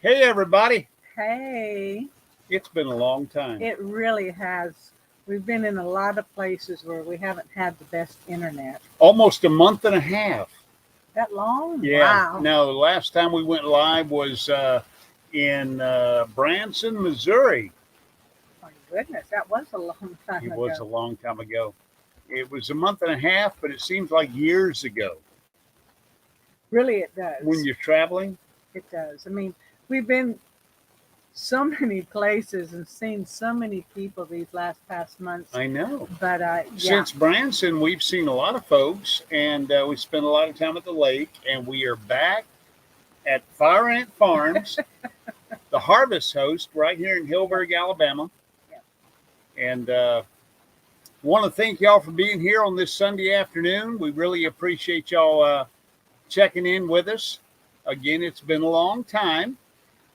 Hey, everybody. Hey, It's been a long time. it really has. We've been in a lot of places where we haven't had the best internet. Almost a month and a half. That long? Yeah. Wow. No, last time we went live was in Branson, Missouri. My goodness, that was a long time It was a ago. long time ago. It was a month and a half, but it seems like years ago Really, it when does. you're traveling. It does. I mean, we've been so many places and seen so many people these past months. I know. But yeah, Since Branson, we've seen a lot of folks, and we spent a lot of time at the lake, and we are back at Fire Ant Farms, the Harvest Host, right here in Hillsburg, Alabama. yeah, And want to thank y'all for being here on this Sunday afternoon. We really appreciate y'all checking in with us. Again, it's been a long time,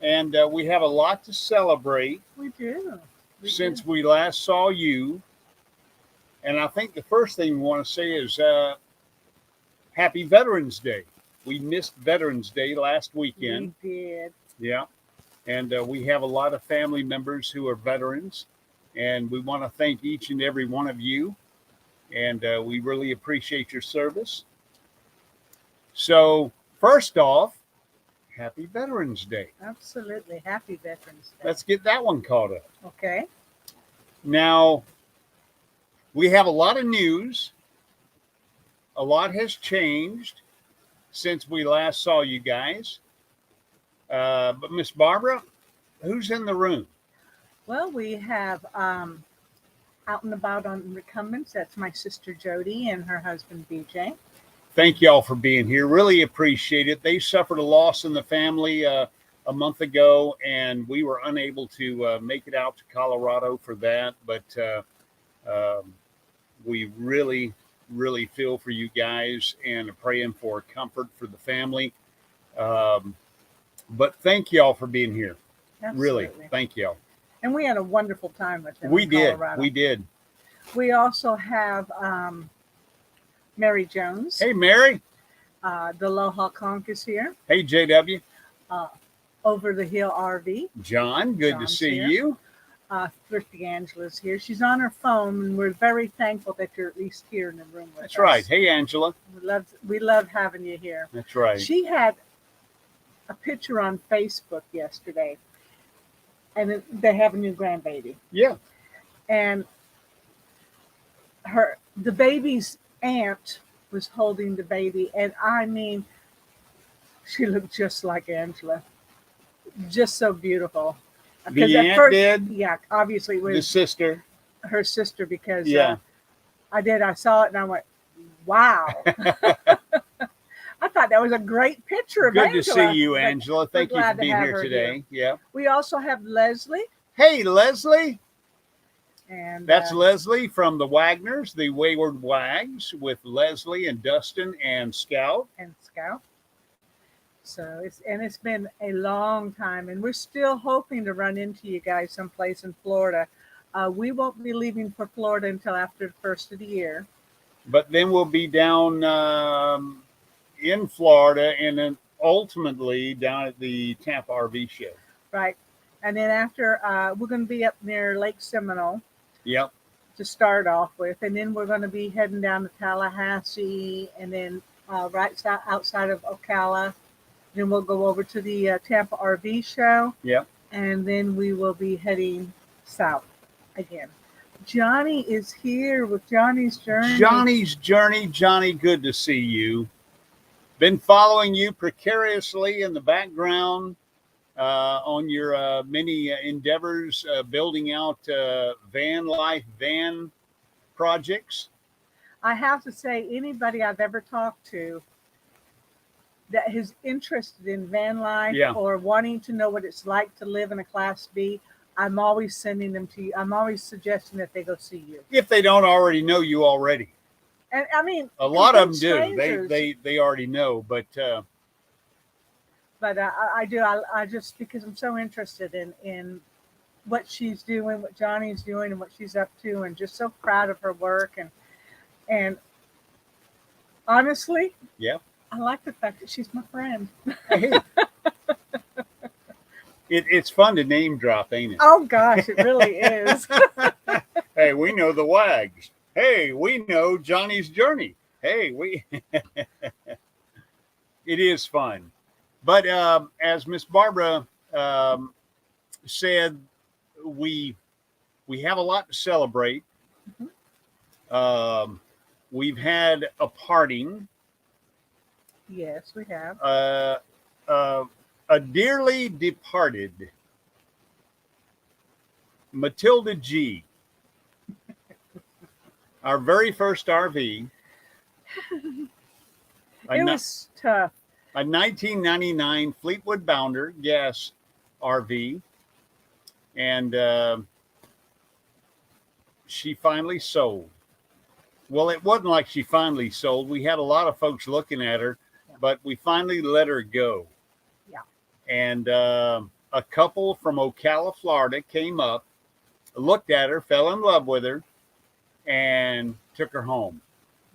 and we have a lot to celebrate we do. We do. since we last saw you. And I think the first thing we want to say is Happy Veterans Day. We missed Veterans Day last weekend. We did. Yeah. And we have a lot of family members who are veterans, and we want to thank each and every one of you. And we really appreciate your service. So, first off, Happy Veterans Day. Absolutely. Happy Veterans Day. Let's get that one caught up. Okay. Now, we have a lot of news. A lot has changed since we last saw you guys. But Miss Barbara, who's in the room? Well, we have out and about on recumbents. That's my sister Jody and her husband BJ. Thank y'all for being here. Really appreciate it. They suffered a loss in the family a month ago, and we were unable to make it out to Colorado for that. But we really, really feel for you guys and are praying for comfort for the family. But thank y'all for being here. Absolutely. Really, thank y'all. And we had a wonderful time with them. We in did. Colorado. We did. We also have Mary Jones. Hey, Mary. The Aloha Conch is here. Hey, JW. Over the Hill RV. John, good to John's see here. you. Thrifty Angela is here. She's on her phone, and we're very thankful that you're at least here in the room with us. That's right. Hey, Angela. We love having you here. That's right. She had a picture on Facebook yesterday, and they have a new grandbaby. Yeah. And the baby's aunt was holding the baby, and I mean, she looked just like Angela, just so beautiful. The aunt did? Yeah, obviously it was The sister. her sister because Yeah. I saw it and I went, wow. I thought that was a great picture of Good Angela. to see you, but Angela. Thank you for glad to being have here her today. Yeah. We also have Leslie. Hey, Leslie. And That's Leslie from the Wagners, the Wayward Waggs, with Leslie and Dustin and Scout. and Scout. So it's been a long time, and we're still hoping to run into you guys someplace in Florida. We won't be leaving for Florida until after the first of the year. But then we'll be down in Florida and then ultimately down at the Tampa RV show. Right. And then after, we're going to be up near Lake Seminole. Yep. To start off with. And then we're going to be heading down to Tallahassee and then right outside of Ocala. Then we'll go over to the Tampa RV show. Yep. And then we will be heading south again. Jonnie is here with Johnny's Journey. Johnny's Journey. Johnny, good to see you. Been following you precariously in the background on your many endeavors, building out van life, van projects. I have to say, anybody I've ever talked to that is interested in van life or wanting to know what it's like to live in a Class B, I'm always sending them to you. I'm always suggesting that they go see you. If they don't already know you already. And I mean, a lot of them strangers. do. They already know, but I do. I just, because I'm so interested in what she's doing, what Johnny's doing, and what she's up to, and just so proud of her work. And honestly, yeah, I like the fact that she's my friend. Hey. It's fun to name drop, ain't it? Oh gosh, it really is. Hey, we know the Waggs. Hey, we know Jonnie's Journey. Hey, it is fun. But as Miss Barbara said, we have a lot to celebrate. Mm-hmm. We've had a parting. Yes, we have. A dearly departed Matilda G, our very first RV. It was tough. A 1999 Fleetwood Bounder gas RV, and she finally sold. Well, it wasn't like she finally sold. We had a lot of folks looking at her, but we finally let her go. Yeah. And a couple from Ocala, Florida came up, looked at her, fell in love with her, and took her home.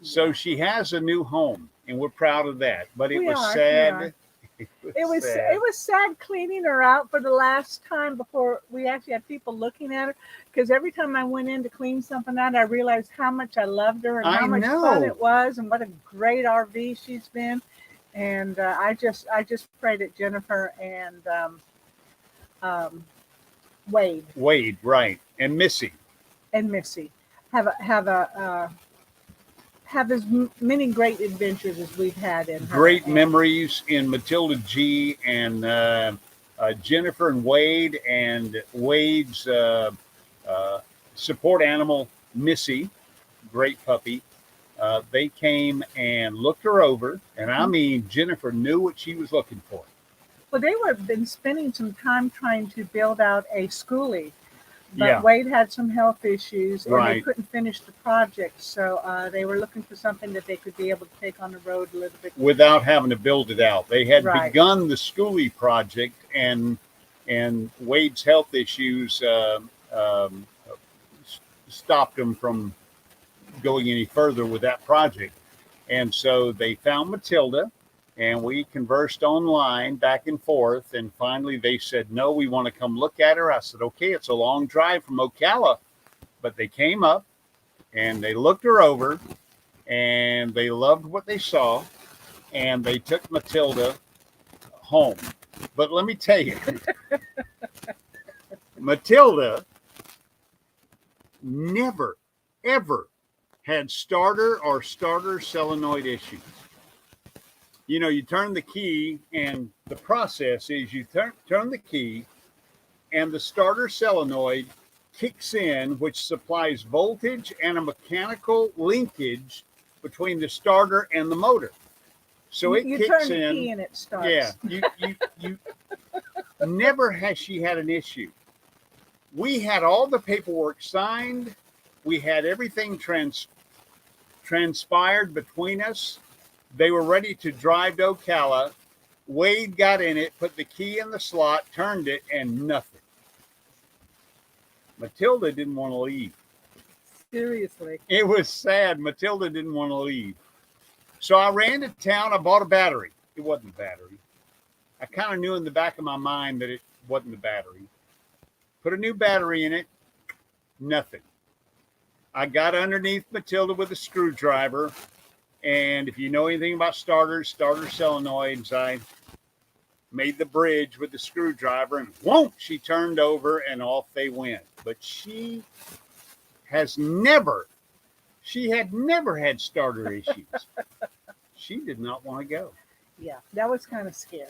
So she has a new home, and we're proud of that. But it was sad. It was sad cleaning her out for the last time before we actually had people looking at her. Because every time I went in to clean something out, I realized how much I loved her and how much fun it was, and what a great RV she's been. And I just pray that Jennifer and Wade, right, and Missy have as many great adventures as we've had in her. Great memories in Matilda G and Jennifer and Wade, and Wade's support animal, Missy, great puppy. They came and looked her over, and I mean, Jennifer knew what she was looking for. Well, they were been spending some time trying to build out a schoolie. But yeah. Wade had some health issues, and right. They couldn't finish the project. So they were looking for something that they could be able to take on the road a little bit without having to build it out. They had right. begun the schoolie project, and Wade's health issues stopped them from going any further with that project. And so they found Matilda, and we conversed online back and forth, and finally they said, no, we want to come look at her. I said, okay, it's a long drive from Ocala, but they came up and they looked her over, and they loved what they saw, and they took Matilda home. But let me tell you, Matilda never, ever had starter or starter solenoid issues. You know, you turn the key, and the process is you turn the key, and the starter solenoid kicks in, which supplies voltage and a mechanical linkage between the starter and the motor. So it kicks turn in. The key and it starts. Yeah, you never has she had an issue. We had all the paperwork signed. We had everything transpired between us. They were ready to drive to Ocala. Wade got in it, put the key in the slot, turned it, and nothing. Matilda didn't want to leave. Seriously. It was sad. Matilda didn't want to leave. So I ran to town. I bought a battery. It wasn't a battery. I kind of knew in the back of my mind that it wasn't a battery. Put a new battery in it. Nothing. I got underneath Matilda with a screwdriver. And if you know anything about starter solenoids, I made the bridge with the screwdriver, and whoomp, she turned over and off they went. But she had never had starter issues. She did not want to go. Yeah, that was kind of scary.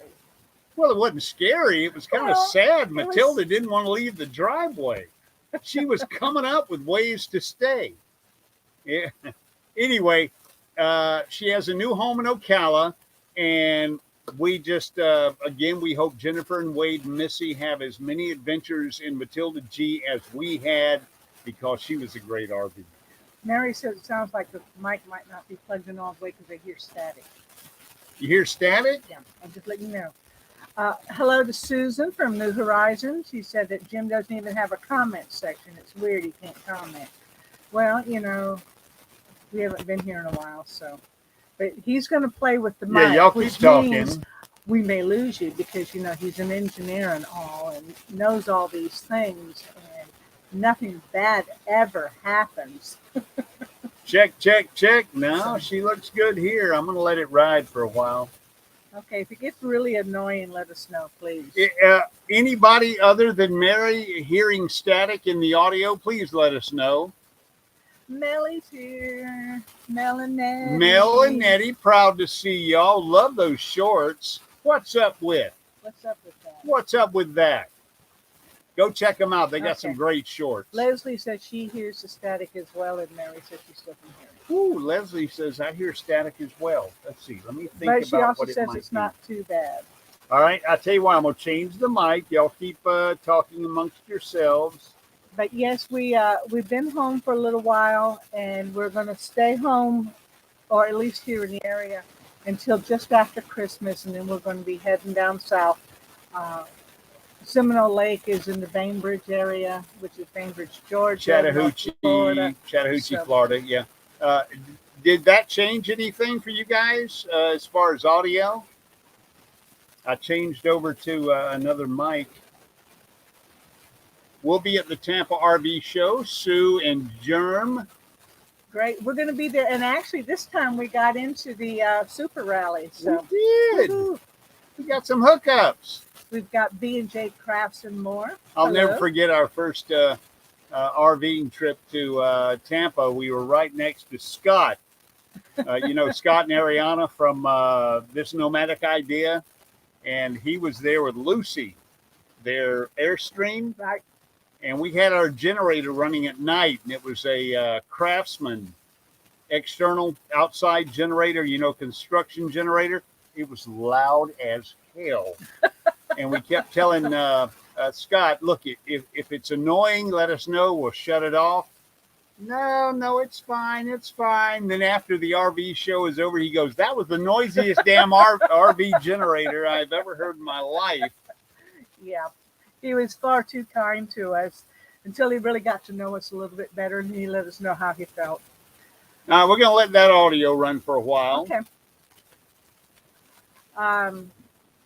Well, it wasn't scary. It was kind of sad. Matilda didn't want to leave the driveway. She was coming up with ways to stay. Yeah. Anyway, she has a new home in Ocala, and we just, again, we hope Jennifer and Wade and Missy have as many adventures in Matilda G as we had, because she was a great RV. Mary says it sounds like the mic might not be plugged in all the way because they hear static. You hear static? Yeah, I'm just letting you know. Hello to Susan from New Horizons. She said that Jim doesn't even have a comment section. It's weird he can't comment. Well, you know, we haven't been here in a while, so. But he's going to play with the mic. Yeah, y'all keep talking. we may lose you because, he's an engineer and all and knows all these things, and nothing bad ever happens. Check, check, check. No, she looks good here. I'm going to let it ride for a while. Okay, if it gets really annoying, let us know, please. Anybody other than Mary hearing static in the audio, please let us know. Mellie's here. Melanetti. Melanetti, proud to see y'all. Love those shorts. What's up with? What's up with that? What's up with that? Go check them out. They got some great shorts. Leslie says she hears the static as well, and Mary says she still can hear it. Ooh, Leslie says I hear static as well. Let's see. Let me think but she about also what it says might it's be. not too bad. All right. I'll tell you what. I'm going to change the mic. Y'all keep talking amongst yourselves. But yes, we've been home for a little while, and we're going to stay home, or at least here in the area, until just after Christmas, and then we're going to be heading down south. Seminole Lake is in the Bainbridge area, which is Bainbridge, Georgia. Chattahoochee, Florida. Yeah. Did that change anything for you guys as far as audio? I changed over to another mic. We'll be at the Tampa RV show, Sue and Germ. Great. We're going to be there. And actually, this time we got into the super rally. So. We did. Woo-hoo. We got some hookups. We've got B&D Crafts More. I'll never forget our first RVing trip to Tampa. We were right next to Scott. Scott and Ariana from This Nomadic Idea. And he was there with Lucy, their Airstream. Right. And we had our generator running at night, and it was a Craftsman external outside generator, construction generator. It was loud as hell. And we kept telling Scott, look, if it's annoying, let us know. We'll shut it off. No, it's fine. It's fine. Then after the RV show is over, he goes, that was the noisiest damn RV generator I've ever heard in my life. Yeah. He was far too kind to us until he really got to know us a little bit better, and he let us know how he felt. We're going to let that audio run for a while. Okay.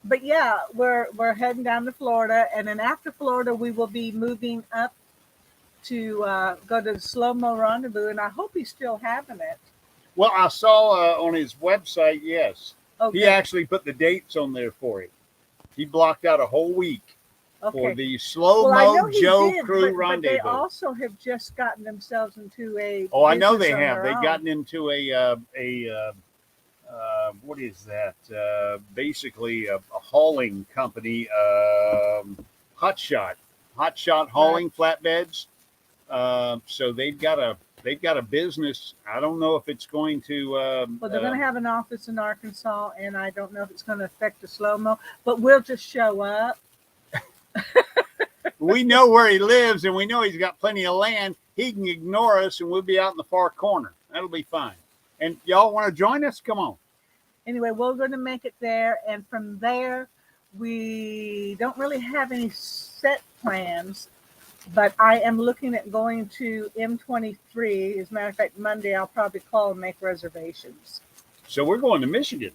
But yeah, we're heading down to Florida, and then after Florida, we will be moving up to go to the Slow-Mo Rendezvous, and I hope he's still having it. Well, I saw on his website, yes. Okay. He actually put the dates on there for you. He blocked out a whole week. Okay. For the Slow-Mo Joe Crew Rendezvous. But they also have just gotten themselves into a. Oh, I know they have. They've gotten into a what is that? Basically a hauling company, Hotshot hauling flatbeds. So they've got a business. I don't know if it's going to. Well, they're going to have an office in Arkansas, and I don't know if it's going to affect the Slow-Mo, but we'll just show up. We know where he lives, and we know he's got plenty of land. He can ignore us, and we'll be out in the far corner. That'll be fine. And y'all want to join us? Come on. Anyway, we're going to make it there, and from there, we don't really have any set plans, but I am looking at going to M23. As a matter of fact, Monday, I'll probably call and make reservations. So we're going to Michigan.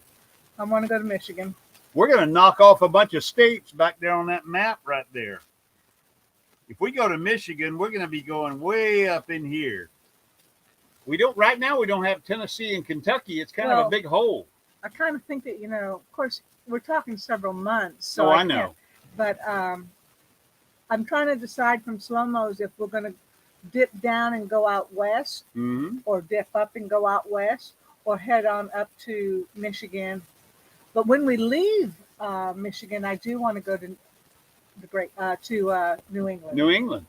I want to go to Michigan. We're going to knock off a bunch of states back there on that map right there. If we go to Michigan, we're going to be going way up in here. Right now, we don't have Tennessee and Kentucky. It's kind of a big hole. I kind of think that, of course, we're talking several months. So I know. But I'm trying to decide from Slow-Mo's if we're going to dip down and go out west, or dip up and go out west, or head on up to Michigan. But when we leave Michigan, I do want to go to New England. New England.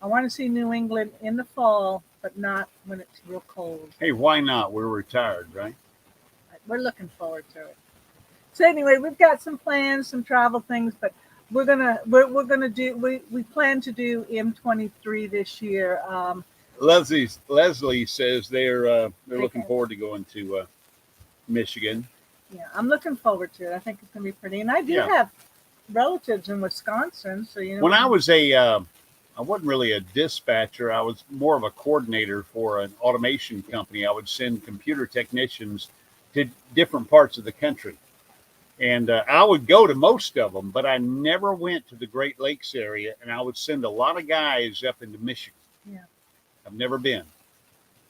I want to see New England in the fall, but not when it's real cold. Hey, why not? We're retired, right? We're looking forward to it. So anyway, we've got some plans, some travel things, but we plan to do M23 this year. Leslie says they're looking forward to going to Michigan. Yeah, I'm looking forward to it. I think it's going to be pretty. And I do have relatives in Wisconsin, so When I was I wasn't really a dispatcher. I was more of a coordinator for an automation company. I would send computer technicians to different parts of the country. And I would go to most of them, but I never went to the Great Lakes area. And I would send a lot of guys up into Michigan. Yeah. I've never been.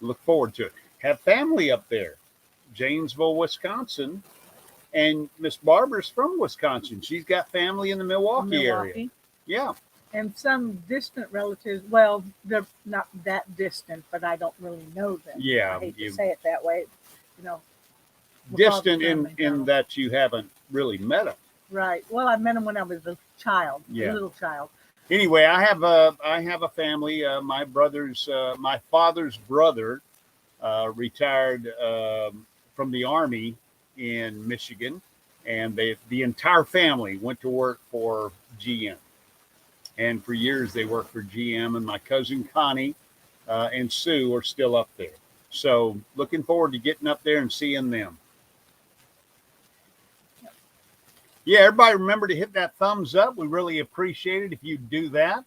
Look forward to it. Have family up there, Janesville, Wisconsin. And Miss Barbara's from Wisconsin. She's got family in the Milwaukee area. Yeah. And some distant relatives. Well, they're not that distant, but I don't really know them. Yeah. I hate to say it that way. You know, distant in that you haven't really met them. Right. Well, I met them when I was a child, a little child. Anyway, I have a family. My father's brother retired from the Army in Michigan, and the entire family went to work for GM. And for years they worked for GM, and my cousin Connie and Sue are still up there. So looking forward to getting up there and seeing them. Yeah, everybody remember to hit that thumbs up. We really appreciate it if you do that.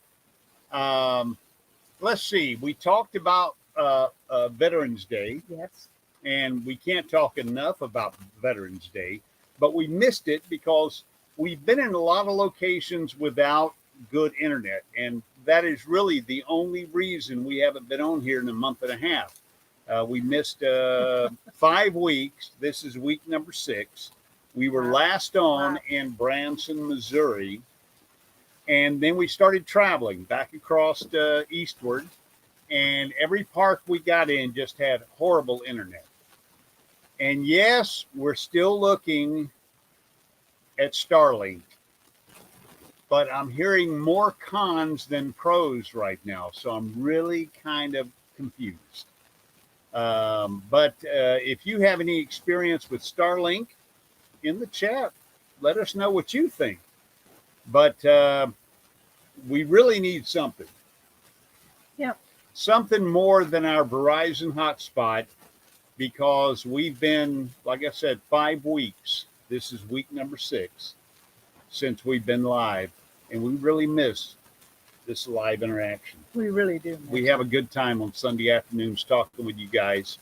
Let's see. We talked about Veterans Day. Yes. And we can't talk enough about Veterans Day, but we missed it because we've been in a lot of locations without good internet. And that is really the only reason we haven't been on here in a month and a half. We missed 5 weeks. This is week number 6. We were last on in Branson, Missouri. And then we started traveling back across eastward. And every park we got in just had horrible internet. And yes, we're still looking at Starlink. But I'm hearing more cons than pros right now. So I'm really kind of confused. But if you have any experience with Starlink, in the chat, let us know what you think. But we really need something. Yeah. Something more than our Verizon hotspot, because we've been, like I said, 5 weeks. This is week number 6 since we've been live, and we really miss this live interaction. We really do. We have a good time on Sunday afternoons talking with you guys,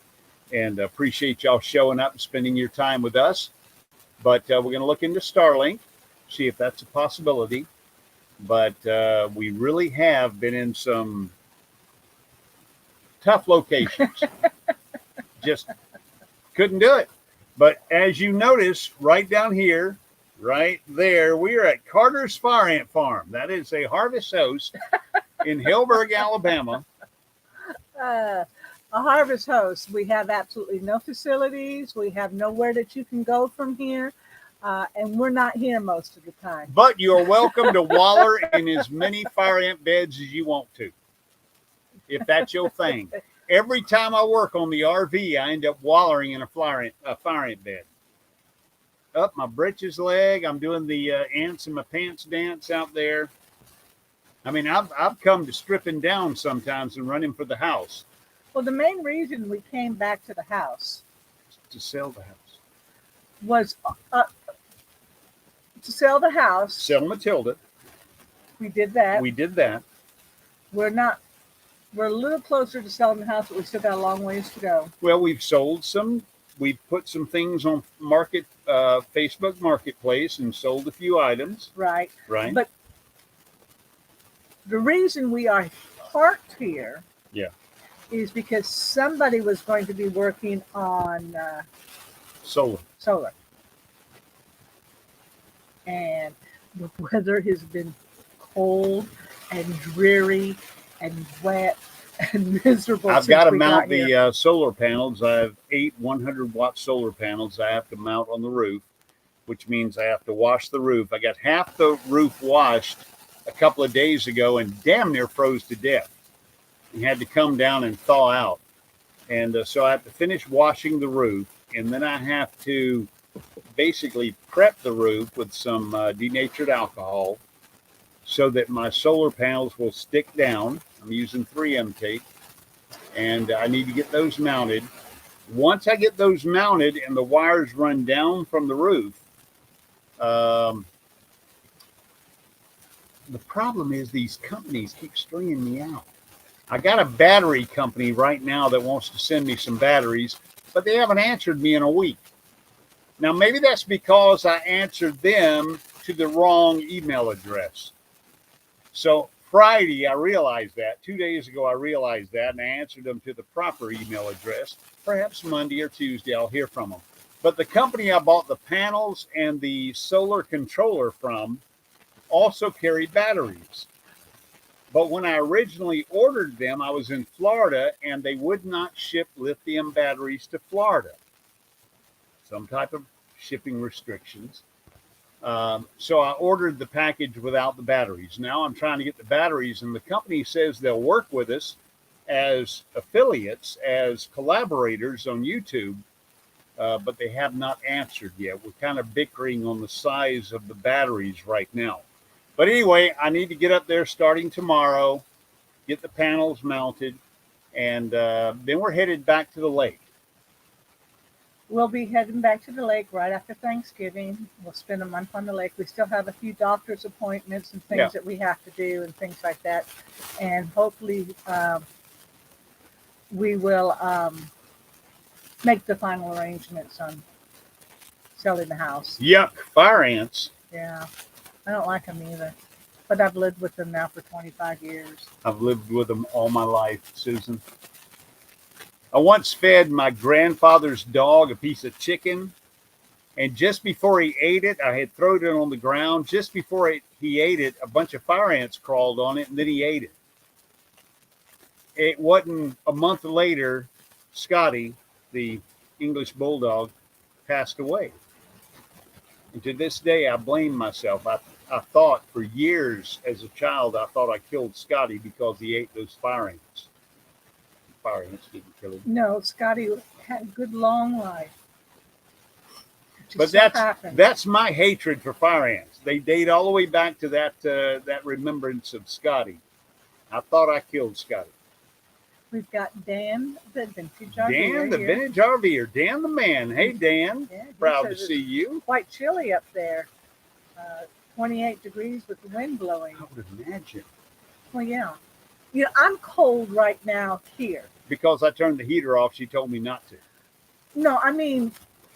and appreciate y'all showing up and spending your time with us. But we're going to look into Starlink, see if that's a possibility. But we really have been in some tough locations. Just couldn't do it. But as you notice, right down here, right there, we are at Carter's Fire Ant Farm. That is a harvest host in Hillburg, Alabama. A harvest host. We have absolutely no facilities. We have nowhere that you can go from here. And we're not here most of the time. But you are welcome to waller in as many fire ant beds as you want to, if that's your thing. Every time I work on the RV, I end up wallering in a fire ant bed. Up my britches leg, I'm doing the ants in my pants dance out there. I mean, I've come to stripping down sometimes and running for the house. Well, the main reason we came back to the house to sell the house was to sell the house. Sell Matilda. We did that. We're a little closer to selling the house, but we still got a long ways to go. Well, we've sold some. We've put some things on Facebook Marketplace and sold a few items. Right. Right. But the reason we are parked here is because somebody was going to be working on solar. And the weather has been cold and dreary and wet and miserable. I've got to mount the solar panels. I have 8 100-watt solar panels I have to mount on the roof, which means I have to wash the roof. I got half the roof washed a couple of days ago and damn near froze to death. And had to come down and thaw out. And so I have to finish washing the roof, and then I have to basically prep the roof with some denatured alcohol so that my solar panels will stick down. I'm using 3M tape, and I need to get those mounted. Once I get those mounted and the wires run down from the roof, the problem is these companies keep stringing me out. I got a battery company right now that wants to send me some batteries, but they haven't answered me in a week. Now, maybe that's because I answered them to the wrong email address. So Friday, I realized that. 2 days ago, I realized that, and I answered them to the proper email address. Perhaps Monday or Tuesday, I'll hear from them. But the company I bought the panels and the solar controller from also carried batteries. But when I originally ordered them, I was in Florida, and they would not ship lithium batteries to Florida. Some type of shipping restrictions. So I ordered the package without the batteries. Now I'm trying to get the batteries, and the company says they'll work with us as affiliates, as collaborators on YouTube, but they have not answered yet. We're kind of bickering on the size of the batteries right now. But anyway, I need to get up there starting tomorrow, get the panels mounted, and then we're headed back to the lake. We'll be heading back to the lake right after Thanksgiving. We'll spend a month on the lake. We still have a few doctor's appointments and things that we have to do and things like that. And hopefully we will make the final arrangements on selling the house. Yuck, fire ants. Yeah, I don't like them either. But I've lived with them now for 25 years. I've lived with them all my life, Susan. I once fed my grandfather's dog a piece of chicken, and just before he ate it, I had thrown it on the ground. Just before he ate it, a bunch of fire ants crawled on it, and then he ate it. It wasn't a month later, Scotty, the English bulldog, passed away. And to this day, I blame myself. I thought for years as a child, I thought I killed Scotty because he ate those fire ants. Fire ants didn't kill him. No, Scotty had a good long life. But that's my hatred for fire ants. They date all the way back to that remembrance of Scotty. I thought I killed Scotty. We've got Dan, the vintage RVer. Dan, the vintage RVer. Dan the man. Hey, Dan. Yeah, proud to see you. Quite chilly up there. 28 degrees with the wind blowing. I would imagine. Well, yeah. You know, I'm cold right now here. Because I turned the heater off, she told me not to. No, I mean,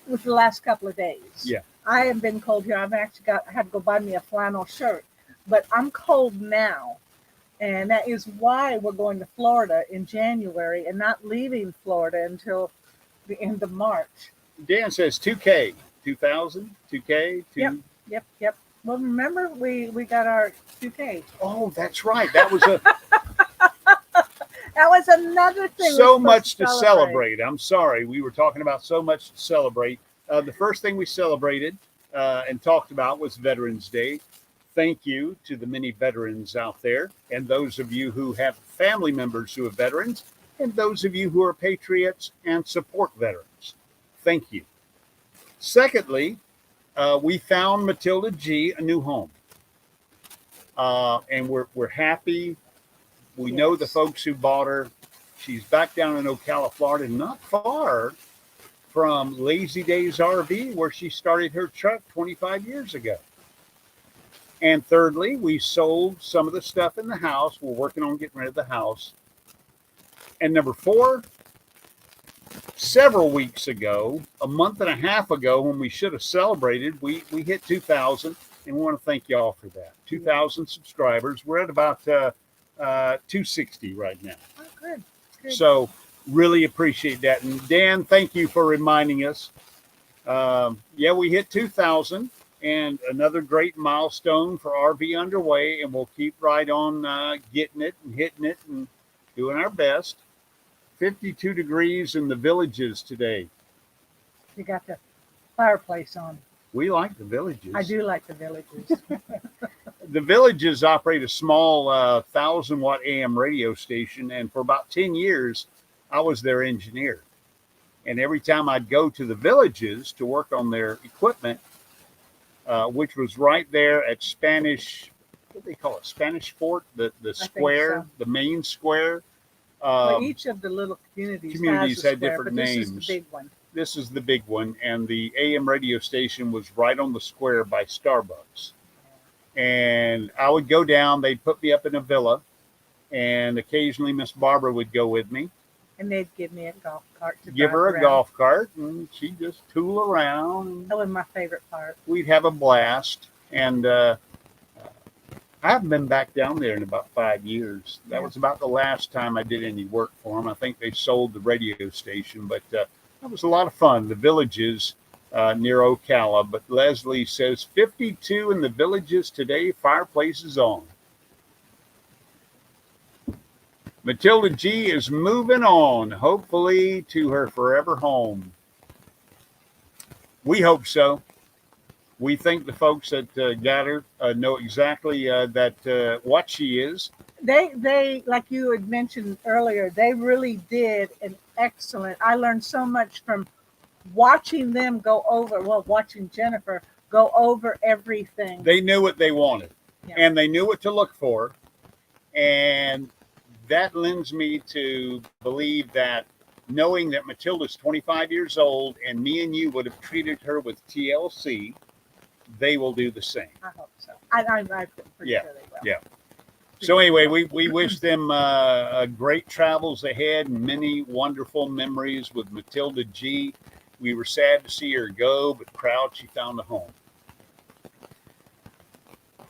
with the last couple of days. Yeah. I have been cold here. I had to go buy me a flannel shirt. But I'm cold now. And that is why we're going to Florida in January and not leaving Florida until the end of March. Dan says 2K, 2000, 2K, 2. Yep. Well, remember we got our 2K. Oh, that's right. That was a that was another thing. So much to celebrate. I'm sorry. We were talking about so much to celebrate. The first thing we celebrated and talked about was Veterans Day. Thank you to the many veterans out there, and those of you who have family members who are veterans, and those of you who are patriots and support veterans. Thank you. Secondly, we found Matilda G a new home, and we're happy. We know the folks who bought her. She's back down in Ocala, Florida, not far from Lazy Days RV, where she started her truck 25 years ago. And thirdly, we sold some of the stuff in the house. We're working on getting rid of the house. And number 4, several weeks ago, a month and a half ago, when we should have celebrated, we hit 2,000, and we want to thank y'all for that. 2,000 subscribers. We're at about 260 right now. Oh, good. So really appreciate that. And Dan, thank you for reminding us. We hit 2,000. And another great milestone for RV Underway, and we'll keep right on getting it and hitting it and doing our best. 52 degrees in the Villages today. You got the fireplace on. We like the Villages. I do like the Villages. The Villages operate a small 1,000-watt AM radio station, and for about 10 years, I was their engineer. And every time I'd go to the Villages to work on their equipment, which was right there at Spanish, what do they call it? Spanish Fort, the square, the main square. Each of the little communities had different names. This is the big one. This is the big one. And the AM radio station was right on the square by Starbucks. And I would go down, they'd put me up in a villa, and occasionally Miss Barbara would go with me. And they'd give me a golf cart to give drive her a around. golf cart, and she'd just tool around. That was my favorite part. We'd have a blast. And I haven't been back down there in about 5 years. That was about the last time I did any work for them. I think they sold the radio station, but that was a lot of fun. The Villages near Ocala. But Leslie says 52 in the Villages today, fireplace is on. Matilda G is moving on, hopefully to her forever home. We hope so. We think the folks that got her know exactly that what she is. They, like you had mentioned earlier, they really did an excellent. I learned so much from watching them watching Jennifer go over everything. They knew what they wanted, Yeah. and they knew what to look for, and that lends me to believe that knowing that Matilda's 25 years old and me and you would have treated her with TLC, they will do the same. I hope so. I'm pretty sure they will. Yeah. So anyway, we wish them great travels ahead and many wonderful memories with Matilda G. We were sad to see her go, but proud she found a home.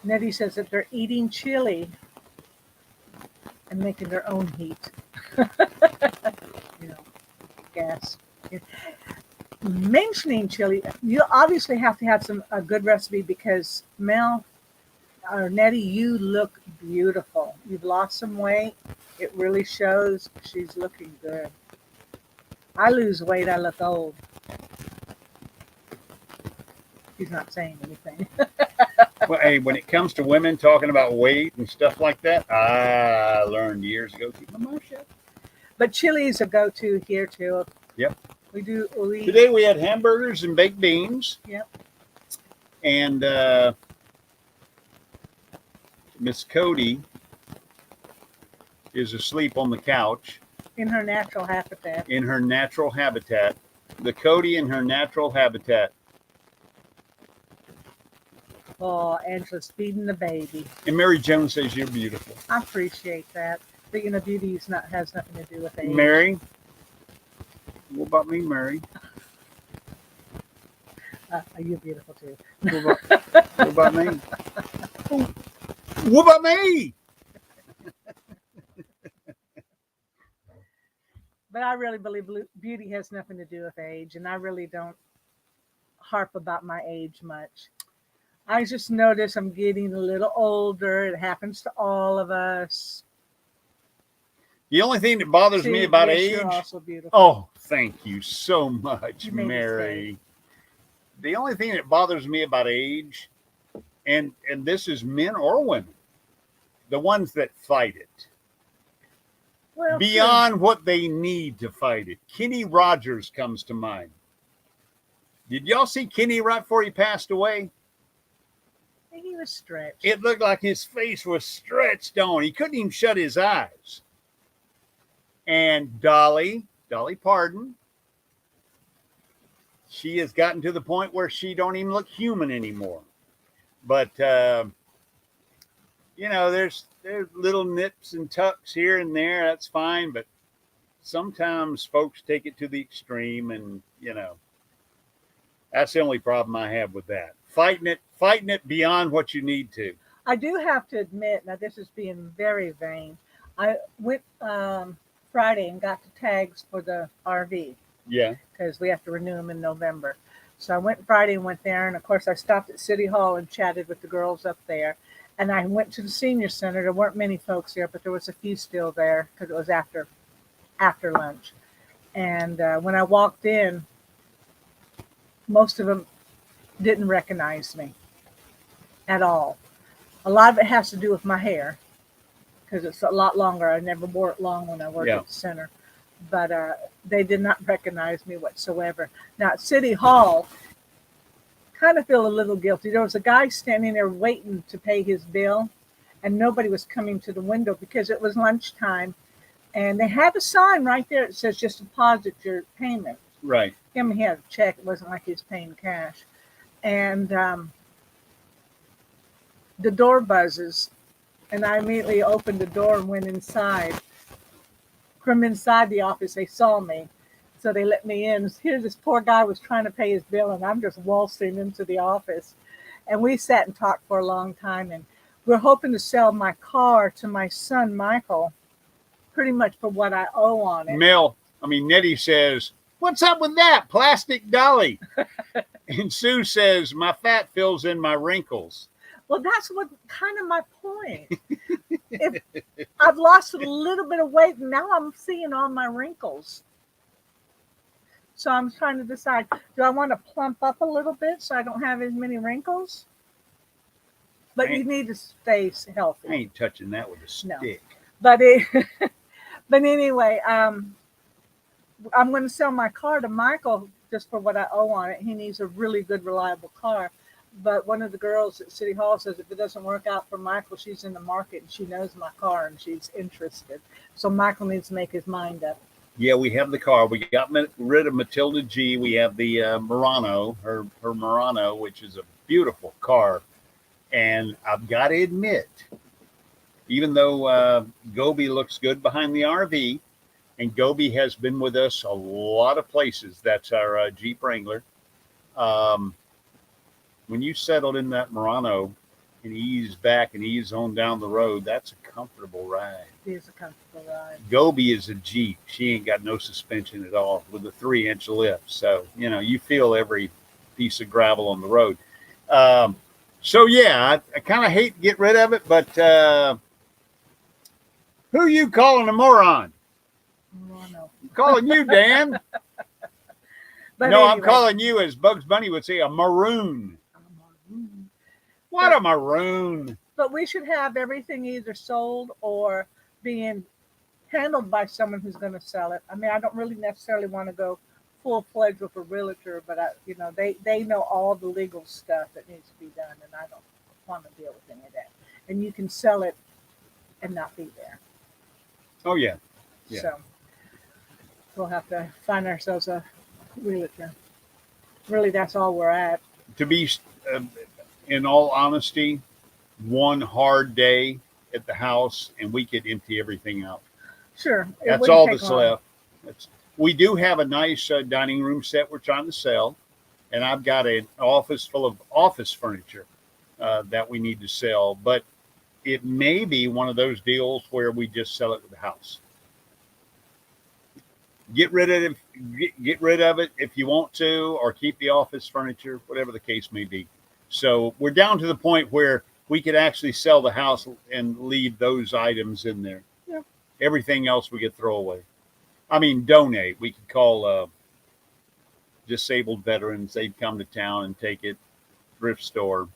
Nettie says that they're eating chili and making their own heat. Gas. Mentioning chili, you obviously have to have a good recipe because Mel or Nettie, you look beautiful. You've lost some weight. It really shows. She's looking good. I lose weight, I look old. He's not saying anything. Well, hey, when it comes to women talking about weight and stuff like that, I learned years ago, keep my mouth shut. But chili is a go-to here too. Yep. Today we had hamburgers and baked beans. Yep. And Miss Cody is asleep on the couch. In her natural habitat. The Cody in her natural habitat. Oh, Angela's feeding the baby. And Mary Jones says you're beautiful. I appreciate that. Speaking of beauty, has nothing to do with age. Mary? What about me, Mary? You're beautiful too. What about me? What about me? But I really believe beauty has nothing to do with age, and I really don't harp about my age much. I just notice I'm getting a little older. It happens to all of us. The only thing that bothers me about age. You're also beautiful. Oh, thank you so much, You made Mary. The only thing that bothers me about age, and this is men or women, the ones that fight it. Well, beyond what they need to fight it. Kenny Rogers comes to mind. Did y'all see Kenny right before he passed away? He was stretched. It looked like his face was stretched on. He couldn't even shut his eyes. And Dolly Parton, she has gotten to the point where she don't even look human anymore. But, there's little nips and tucks here and there. That's fine. But sometimes folks take it to the extreme, and, that's the only problem I have with that. Fighting it beyond what you need to. I do have to admit, now this is being very vain. I went Friday and got the tags for the RV. Yeah. Because we have to renew them in November. So I went Friday and went there. And of course I stopped at City Hall and chatted with the girls up there. And I went to the senior center. There weren't many folks there, but there was a few still there because it was after lunch. And when I walked in, most of them didn't recognize me at all. A lot of it has to do with my hair because it's a lot longer. I never wore it long when I worked at the center, but they did not recognize me whatsoever. Now at City Hall, kind of feel a little guilty. There was a guy standing there waiting to pay his bill, and nobody was coming to the window because it was lunchtime, and they had a sign right there that says just deposit your payment. Right. He had a check. It wasn't like he was paying cash. And the door buzzes, and I immediately opened the door and went inside. from inside the office. They saw me, so they let me in. Here, this poor guy was trying to pay his bill, and I'm just waltzing into the office. And we sat and talked for a long time, and we're hoping to sell my car to my son, Michael, pretty much for what I owe on it. Nettie says, "What's up with that plastic dolly?" And Sue says, "My fat fills in my wrinkles." Well, that's what kind of my point. If I've lost a little bit of weight, and now I'm seeing all my wrinkles. So I'm trying to decide, do I want to plump up a little bit so I don't have as many wrinkles? But you need to stay healthy. I ain't touching that with a stick. No. But anyway, I'm going to sell my car to Michael just for what I owe on it. He needs a really good, reliable car. But one of the girls at City Hall says if it doesn't work out for Michael, she's in the market and she knows my car and she's interested. So Michael needs to make his mind up. Yeah, we have the car. We got rid of Matilda G. We have the Murano, her Murano, which is a beautiful car. And I've got to admit, even though Gobi looks good behind the RV, and Gobi has been with us a lot of places. That's our Jeep Wrangler. When you settled in that Murano and ease back and ease on down the road, that's a comfortable ride. It is a comfortable ride. Gobi is a Jeep. She ain't got no suspension at all with a 3-inch lift. So, you feel every piece of gravel on the road. So, yeah, I kind of hate to get rid of it, but who you calling a moron? Murano. I'm calling you, Dan. But no, anyway. I'm calling you, as Bugs Bunny would say, a maroon. What a maroon. But we should have everything either sold or being handled by someone who's going to sell it. I mean, I don't really necessarily want to go full-fledged with a realtor, but they know all the legal stuff that needs to be done, and I don't want to deal with any of that. And you can sell it and not be there. Oh, yeah. So we'll have to find ourselves a realtor. Really, that's all we're at. To be, in all honesty, one hard day at the house and we could empty everything out. Sure. That's all that's left. We do have a nice dining room set we're trying to sell. And I've got an office full of office furniture that we need to sell. But it may be one of those deals where we just sell it to the house. Get rid of it if you want to, or keep the office furniture, whatever the case may be. So we're down to the point where we could actually sell the house and leave those items in there. Yeah. Everything else we could throw away. I mean, donate. We could call disabled veterans. They'd come to town and take it. Thrift store,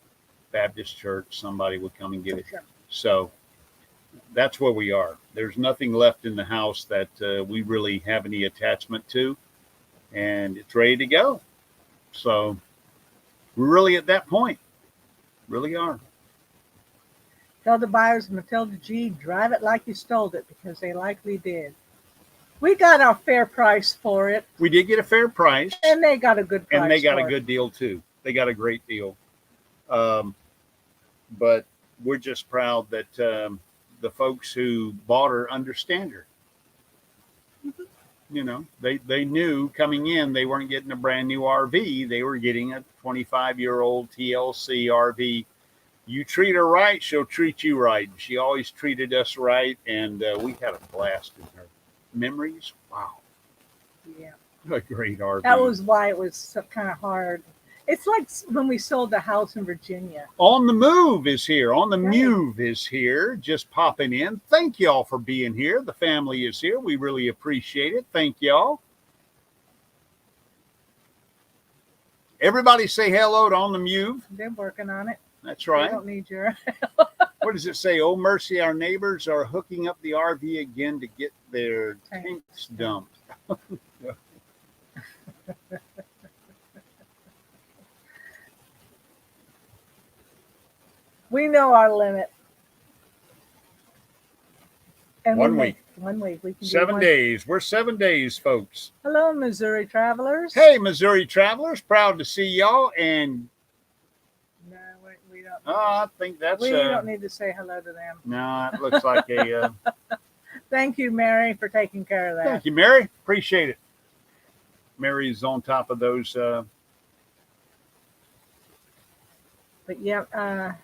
Baptist church, somebody would come and get it. Sure. So that's where we are. There's nothing left in the house that we really have any attachment to, and it's ready to go. So we're really at that point. Really are. Tell the buyers of Matilda G, drive it like you stole it, because they likely did. We got our fair price for it. We did get a fair price. And they got a good price. And they got a good deal, too. They got a great deal. But we're just proud that the folks who bought her understand her. Mm-hmm. They knew coming in they weren't getting a brand new RV. They were getting a 25-year-old TLC RV. You treat her right, she'll treat you right. She always treated us right, and we had a blast in her. Memories? Wow. Yeah. A great RV. That was why it was so kind of hard. It's like when we sold the house in Virginia. On the Move is here. On the Move is here. Just popping in. Thank y'all for being here. The family is here. We really appreciate it. Thank y'all. Everybody say hello to On the Move. They're working on it. That's right. I don't need your... What does it say? Oh, mercy, our neighbors are hooking up the RV again to get their tanks dumped. We know our limit. And 1 week. 1 week. We can 7 days. We're 7 days, folks. Hello, Missouri travelers. Hey, Missouri travelers. Proud to see y'all. And no, we don't. I think that's... We don't need to say hello to them. No, it looks like a... Thank you, Mary, for taking care of that. Thank you, Mary. Appreciate it. Mary's on top of those. But yeah,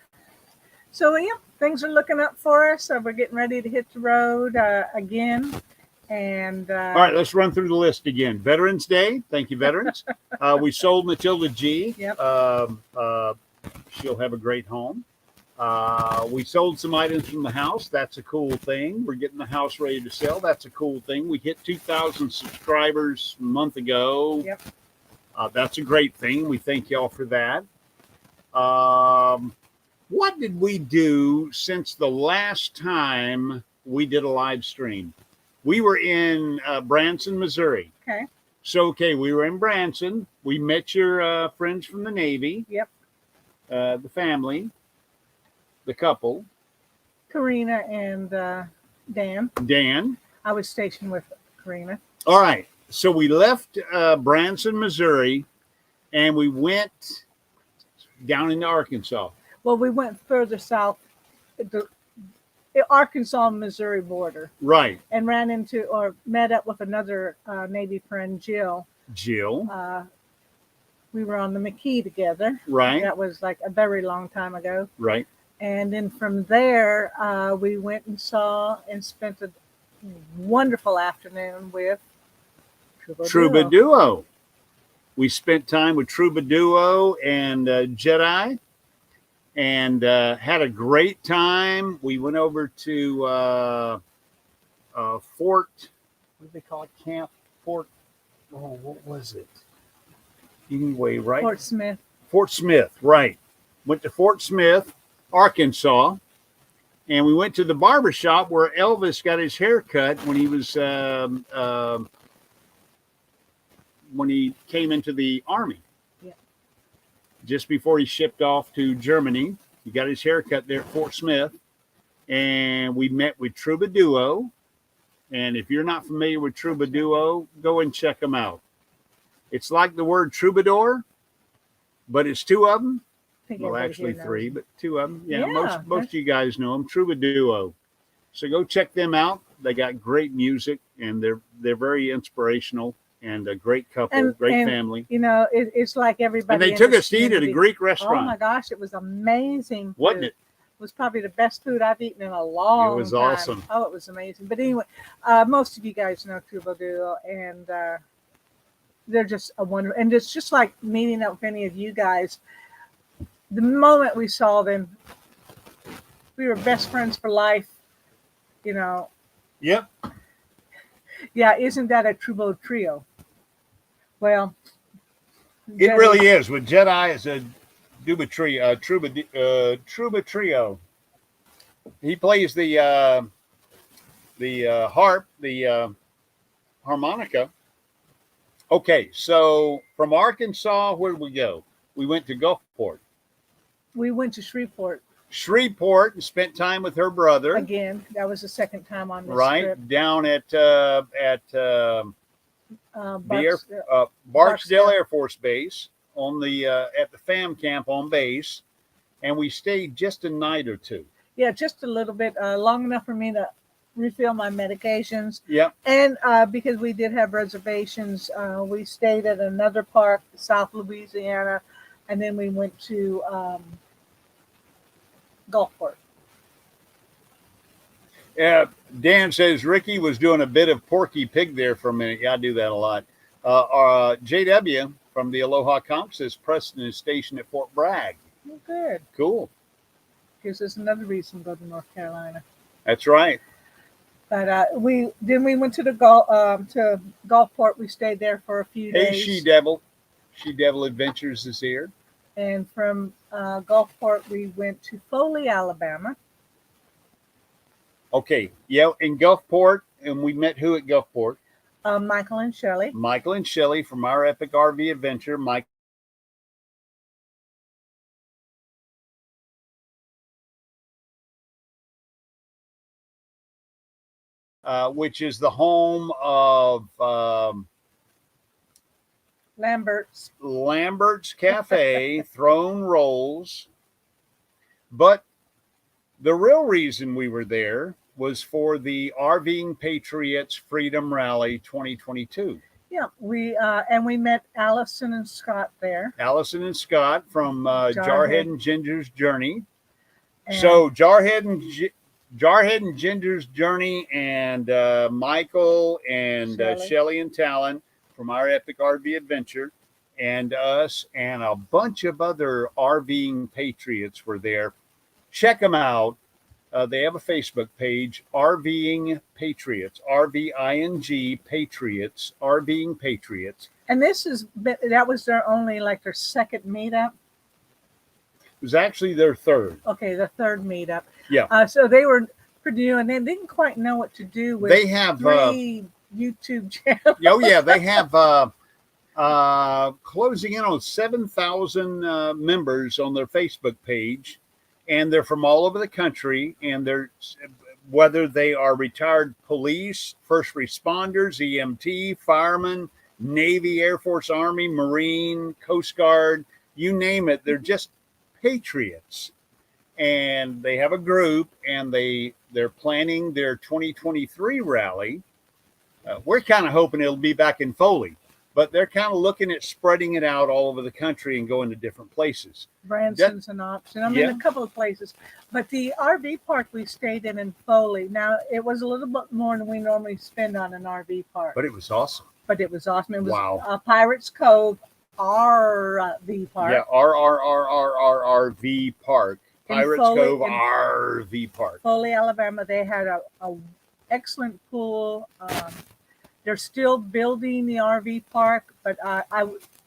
so yeah, things are looking up for us. So we're getting ready to hit the road again. And all right, let's run through the list again. Veterans Day. Thank you, veterans. We sold Matilda G. Yep. She'll have a great home. We sold some items from the house. That's a cool thing. We're getting the house ready to sell. That's a cool thing. We hit 2,000 subscribers a month ago. Yep. That's a great thing. We thank y'all for that. What did we do since the last time we did a live stream? We were in Branson, Missouri. Okay. So, okay, we were in Branson. We met your friends from the Navy. Yep. The family, the couple. Karina and Dan. Dan. I was stationed with Karina. All right. So we left Branson, Missouri, and we went down into Arkansas. Well, we went further south, the Arkansas-Missouri border. Right. And ran into or met up with another Navy friend, Jill. We were on the McKee together. Right. That was like a very long time ago. Right. And then from there, we went and saw and spent a wonderful afternoon with Troubadour. We spent time with Troubadour and Jedi, and had a great time. We went over to Fort. What do they call it? Camp Fort. Oh, what was it? Anyway, right? Fort Smith. Fort Smith, right. Went to Fort Smith, Arkansas, and we went to the barber shop where Elvis got his hair cut when he was when he came into the Army. Yeah. Just before he shipped off to Germany. He got his hair cut there at Fort Smith, and we met with Troubadour. And if you're not familiar with Troubadour, go and check them out. It's like the word troubadour, but it's two of them. Well, actually three, but two of them. Yeah, most of you guys know them. Troubadour. So go check them out. They got great music, and they're very inspirational, and a great couple, great family. You know, it's like everybody. And they took us to eat at a Greek restaurant. Oh my gosh, it was amazing. Wasn't it? It was probably the best food I've eaten in a long time. It was awesome. Oh, it was amazing. But anyway, most of you guys know Troubadour, and they're just a wonder. And it's just like meeting up with any of you guys. The moment we saw them, we were best friends for life. You know. Yep. Yeah, isn't that a Troubadour trio? Well, it really is. With Jedi, it's a Trouba trio. He plays the harp, the harmonica. Okay, so from Arkansas, where did we go? We went to Gulfport. We went to Shreveport. Shreveport and spent time with her brother. Again, that was the second time on this trip. Down at Barksdale Air Force Base on the at the FAM camp on base, and we stayed just a night or two. Yeah, just a little bit, long enough for me to refill my medications. Yep. And because we did have reservations, we stayed at another park, South Louisiana, and then we went to Gulfport. Yeah, Dan says Ricky was doing a bit of Porky Pig there for a minute. Yeah, I do that a lot. JW from the Aloha Conch says Preston is stationed at Fort Bragg. Oh, good. Cool. Gives us another reason to go to North Carolina. That's right. But we went to the Gulfport. We stayed there for a few days. Hey, She Devil Adventures is here. And from Gulfport, we went to Foley, Alabama. Okay, yeah, in Gulfport, and we met who at Gulfport? Michael and Shelley. Michael and Shelley from our Epic RV Adventure. Mike. Which is the home of Lambert's Cafe, Throne Rolls. But the real reason we were there was for the RVing Patriots Freedom Rally 2022. Yeah, we met Allison and Scott there. Allison and Scott from Jarhead and Ginger's Journey. And so Jarhead and Ginger's Journey, and Michael and Shelly and Talon from Our Epic RV Adventure, and us and a bunch of other RVing Patriots were there. Check them out. They have a Facebook page, RVing Patriots, RVING Patriots, RVing Patriots. And that was their only, like, their second meetup? It was actually their third. Okay, the third meetup. Yeah. So they were pretty new, and they didn't quite know what to do with they have 3 YouTube channels. Oh, yeah, they have closing in on 7,000 members on their Facebook page. And they're from all over the country, and whether they are retired police, first responders, EMT, firemen, Navy, Air Force, Army, Marine, Coast Guard, you name it, they're just patriots. And they have a group, and they're planning their 2023 rally. We're kind of hoping it'll be back in Foley, but they're kind of looking at spreading it out all over the country and going to different places. Branson's an option. I mean, a couple of places. But the RV park we stayed in Foley, now it was a little bit more than we normally spend on an RV park. But it was awesome. It was Pirates Cove RV Park. Yeah, RV Park. Pirates Cove RV Park. Foley, Alabama. They had a excellent pool. They're still building the RV park, but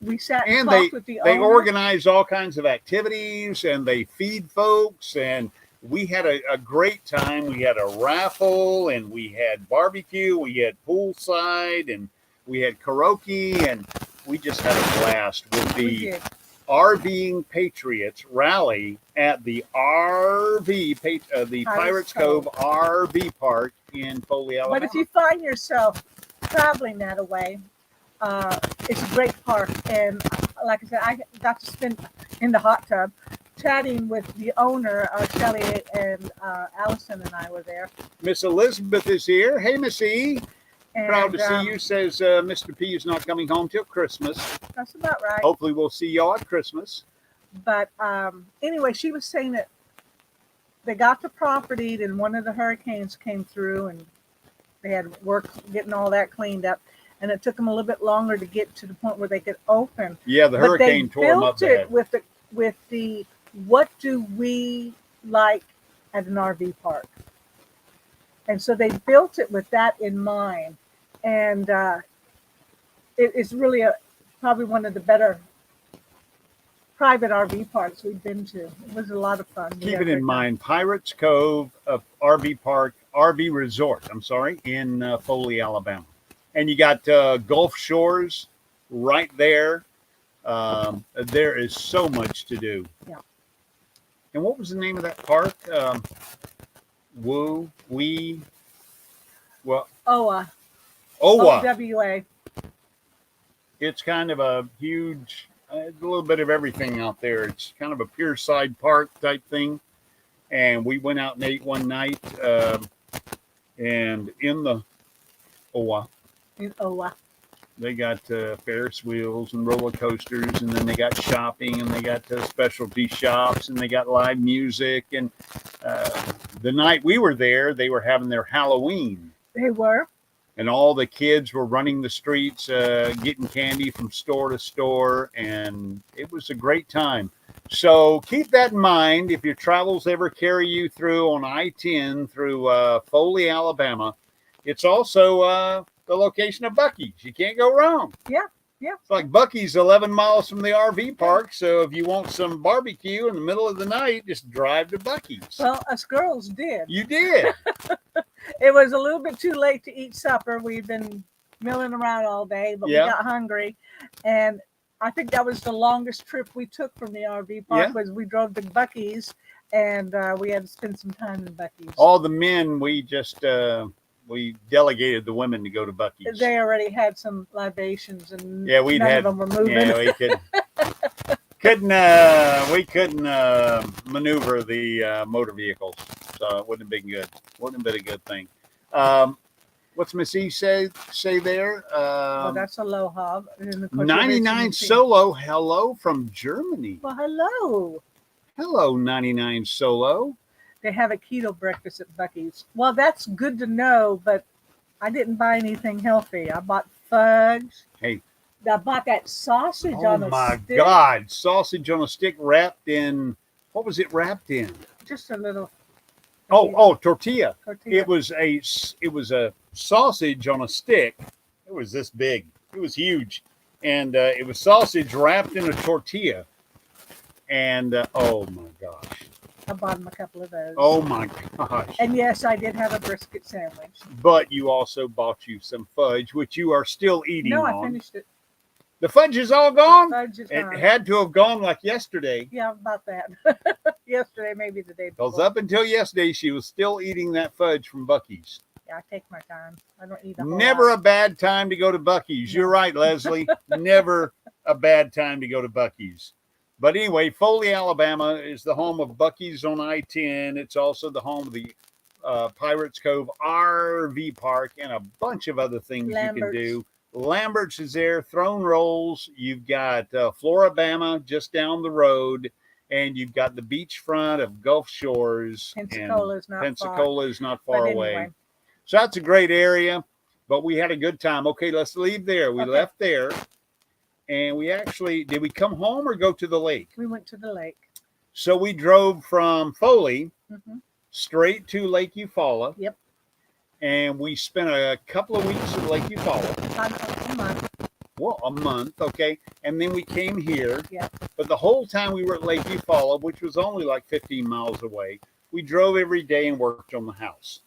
we sat and talked with the owner. They organize all kinds of activities, and they feed folks, and we had a great time. We had a raffle, and we had barbecue, we had poolside, and we had karaoke, and we just had a blast with the RVing Patriots rally at the Pirates Cove RV Park in Foley, Alabama. But if you find yourself traveling that way, it's a great park, and like I said, I got to spend in the hot tub chatting with the owner, Shelly and Allison, and I were there. Miss Elizabeth is here. Hey, Miss E. Proud to see you. Says Mr. P is not coming home till Christmas. That's about right. Hopefully we'll see y'all at Christmas. But anyway, she was saying that they got the property, and one of the hurricanes came through, and they had work getting all that cleaned up, and it took them a little bit longer to get to the point where they could open. Yeah, the hurricane tore them up bad. With the what do we like at an RV park? And so they built it with that in mind, and it's really probably one of the better private RV parks we've been to. It was a lot of fun. Keep it in mind, Pirates Cove RV Park, RV Resort, in Foley, Alabama. And you got Gulf Shores right there. There is so much to do. Yeah. And what was the name of that park? OWA. OWA. It's kind of a huge, a little bit of everything out there. It's kind of a pier side park type thing. And we went out and ate one night, and in the OWA. They got Ferris wheels and roller coasters, and then they got shopping, and they got specialty shops, and they got live music. And the night we were there, they were having their Halloween. They were. And all the kids were running the streets, getting candy from store to store, and it was a great time. So keep that in mind if your travels ever carry you through on I-10 through Foley, Alabama. It's also the location of Buc-ee's. You can't go wrong. Yeah. It's like Buc-ee's 11 miles from the RV park, so if you want some barbecue in the middle of the night, just drive to Buc-ee's. Well, us girls did. You did. It was a little bit too late to eat supper. We've been milling around all day, but we got hungry. And I think that was the longest trip we took from the RV park was we drove to Buc-ee's, and we had to spend some time in Buc-ee's. All the men, we just... we delegated the women to go to Buc-ee's. They already had some libations, and none of them were moving. Yeah, we couldn't maneuver the motor vehicles. So it wouldn't have been good. Wouldn't have been a good thing. What's Miss E say there? Well, that's Aloha. And of course, 99 Solo. Hello from Germany. Well, hello. Hello, 99 Solo. They have a keto breakfast at Buc-ee's. Well, that's good to know, but I didn't buy anything healthy. I bought fudge. Hey. I bought that sausage on a stick. Oh, my God. Sausage on a stick wrapped in, what was it wrapped in? Just a little. Tortilla. It was a sausage on a stick. It was this big. It was huge. And it was sausage wrapped in a tortilla. And, oh, my gosh. I bought him a couple of those. Oh, my gosh. And, yes, I did have a brisket sandwich. But you also bought you some fudge, which you are still eating on. No, I finished it. The fudge is all gone? The fudge is gone. It had to have gone like yesterday. Yeah, about that. Yesterday, maybe the day before. Because up until yesterday, she was still eating that fudge from Buc-ee's. Yeah, I take my time. I don't eat a whole Never lot. a bad time to go to Buc-ee's. No. You're right, Leslie. Never a bad time to go to Buc-ee's. But anyway, Foley, Alabama is the home of Buc-ee's on I-10. It's also the home of the Pirates Cove RV Park and a bunch of other things you can do. Lambert's is there, Throne Rolls. You've got Floribama just down the road, and you've got the beachfront of Gulf Shores. Pensacola is not far away. So that's a great area, but we had a good time. Okay, let's leave there. We left there, and we actually, did we come home or go to the lake? We went to the lake. So we drove from Foley straight to Lake Eufaula. Yep. And we spent a couple of weeks at Lake Eufaula. A month. Well, a month, okay. And then we came here. Yeah. But the whole time we were at Lake Eufaula, which was only like 15 miles away, we drove every day and worked on the house,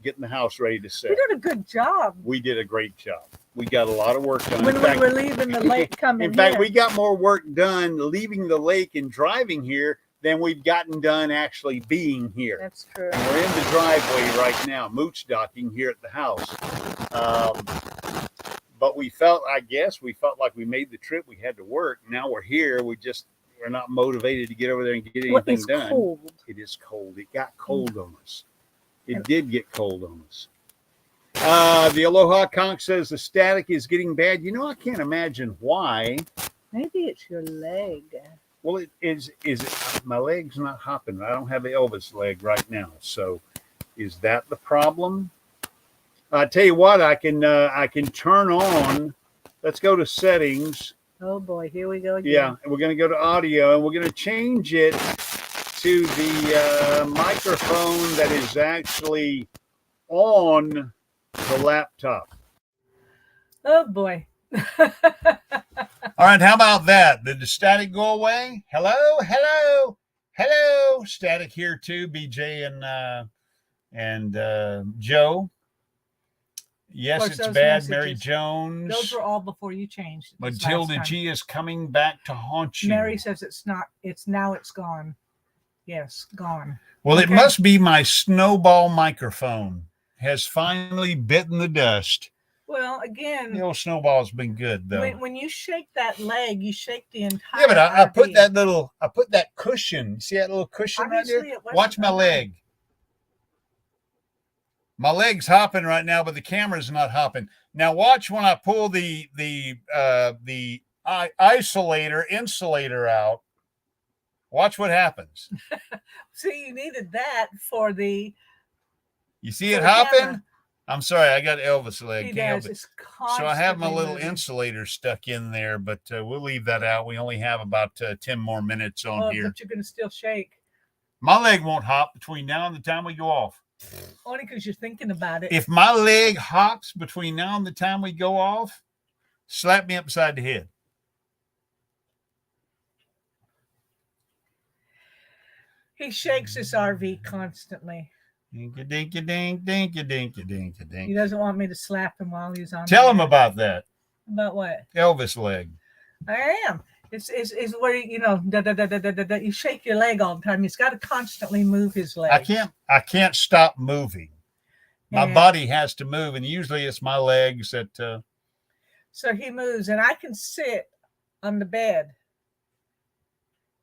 getting the house ready to set. We did a good job. We did a great job. We got a lot of work done. When we were leaving the lake coming in fact, we got more work done leaving the lake and driving here than we've gotten done actually being here. That's true. And we're in the driveway right now, mooch docking here at the house. But we felt like we made the trip. We had to work. Now we're here. We're not motivated to get over there and get anything done. Cold. It is cold. It got cold on us. It did get cold on us. The Aloha Conch says the static is getting bad. You know, I can't imagine why. Maybe it's your leg. Well, it is my leg's not hopping. I don't have an Elvis leg right now. So is that the problem? I tell you what, I can turn on. Let's go to settings. Oh boy, here we go again. Yeah, and we're going to go to audio, and we're going to change it to the microphone that is actually on the laptop. Oh boy. All right, how about that? Did the static go away? Hello. Static here too, BJ and Joe. Yes, it's bad. Mary Jones. Those were all before you changed. Matilda G is coming back to haunt you. Mary says it's not. It's gone. Yes, gone. Well, okay. It must be my snowball microphone has finally bitten the dust. Well, again, the old snowball's been good though. When you shake that leg, you shake the entire. Yeah, but I put that cushion. See that little cushion obviously right there? Watch my leg. My leg's hopping right now, but the camera's not hopping. Now watch when I pull the insulator out. Watch what happens. See, you needed that for the. You see it hopping? Camera. I'm sorry, I got Elvis leg. He does. It's so I have my little insulator stuck in there, but we'll leave that out. We only have about 10 more minutes on here. But you're going to still shake. My leg won't hop between now and the time we go off. Only because you're thinking about it. If my leg hops between now and the time we go off, slap me upside the head. He shakes this RV constantly. Dinky dinky dink, dinky dinky dinky dink. He doesn't want me to slap him while he's on. Tell him about that. About what? Elvis leg. I am. It's where you shake your leg all the time. He's got to constantly move his leg. I can't stop moving. My body has to move, and usually it's my legs that. So he moves, and I can sit on the bed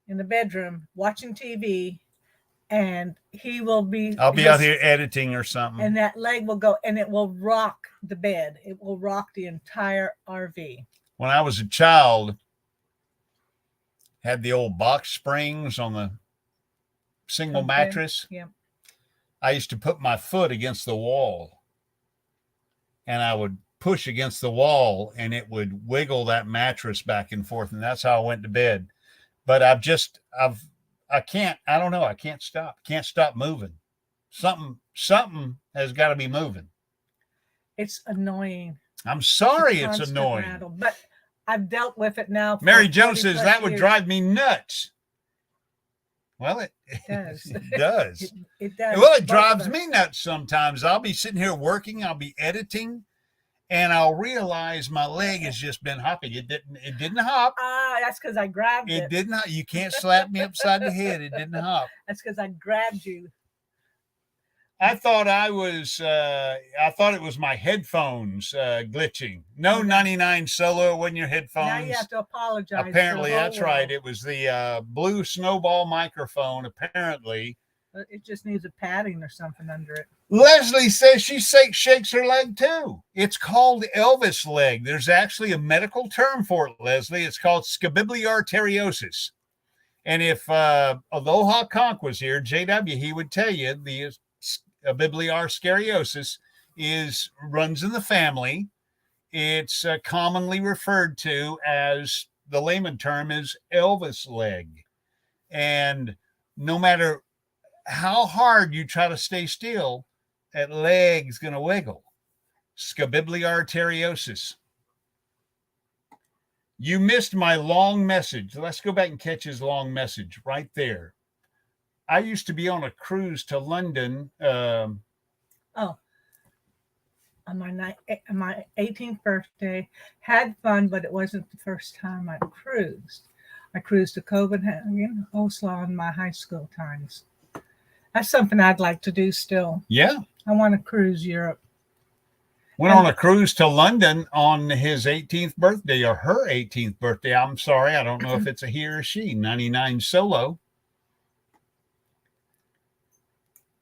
in the bedroom watching TV, and he will be. I'll be out here editing or something. And that leg will go, and it will rock the bed. It will rock the entire RV. When I was a child, had the old box springs on the single mattress. Yeah. I used to put my foot against the wall, and I would push against the wall, and it would wiggle that mattress back and forth, and that's how I went to bed. But I don't know. I can't stop moving. Something has got to be moving. It's annoying. I'm sorry, it's annoying. Rattle, but I've dealt with it now. Mary Jones says that would drive me nuts. Well, it does. It does. It does. Well, it drives me nuts sometimes. I'll be sitting here working, I'll be editing, and I'll realize my leg has just been hopping. It didn't hop. That's because I grabbed it. It did not. You can't slap me upside the head. It didn't hop. That's because I grabbed you. I thought it was my headphones glitching. No 99 Solo when your headphones. Now you have to apologize. Apparently, that's right. It was the blue snowball microphone, apparently. It just needs a padding or something under it. Leslie says she shakes her leg too. It's called Elvis leg. There's actually a medical term for it, Leslie. It's called scabibliarteriosis. And if Aloha Conk was here, JW, he would tell you the biblioscariosis runs in the family. It's commonly referred to as, the layman term is Elvis leg. And no matter how hard you try to stay still, that leg's going to wiggle. Scabibliarteriosis. You missed my long message. Let's go back and catch his long message right there. I used to be on a cruise to London. On my 18th birthday, had fun, but it wasn't the first time I cruised. I cruised to Copenhagen, Oslo in my high school times. That's something I'd like to do still. Yeah. I want to cruise Europe. Went on a cruise to London on his 18th birthday, or her 18th birthday. I'm sorry. I don't know if it's a he or she. 99 Solo.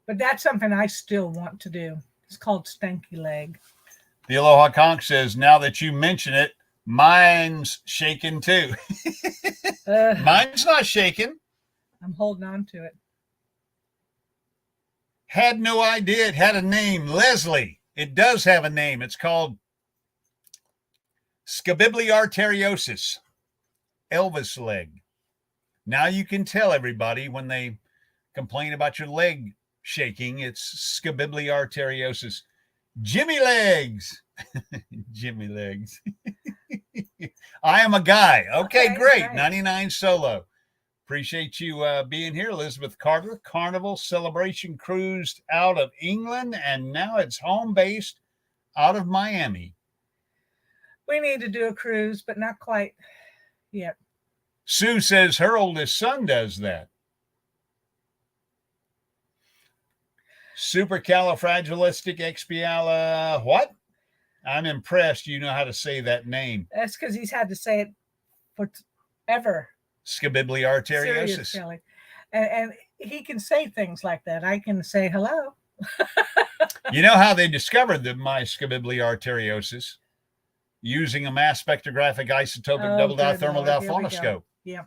But that's something I still want to do. It's called Stanky Leg. The Aloha Conch says, now that you mention it, mine's shaking too. Mine's not shaking. I'm holding on to it. Had no idea it had a name. Leslie, it does have a name. It's called scabibliarteriosis. Elvis leg. Now you can tell everybody when they complain about your leg shaking, it's scabibliarteriosis. Jimmy legs. Jimmy legs. I am a guy. Okay, great. 99 Solo. Appreciate you being here. Elizabeth Carter, Carnival Celebration cruised out of England, and now it's home based out of Miami. We need to do a cruise, but not quite yet. Sue says her oldest son does that. Supercalifragilisticexpiala. What? I'm impressed you know how to say that name. That's because he's had to say it forever. Scabibliarteriosis. Seriously. And he can say things like that. I can say hello. You know how they discovered my scabibliarteriosis? Using a mass spectrographic isotopic double dye thermal delphonoscope. Yeah.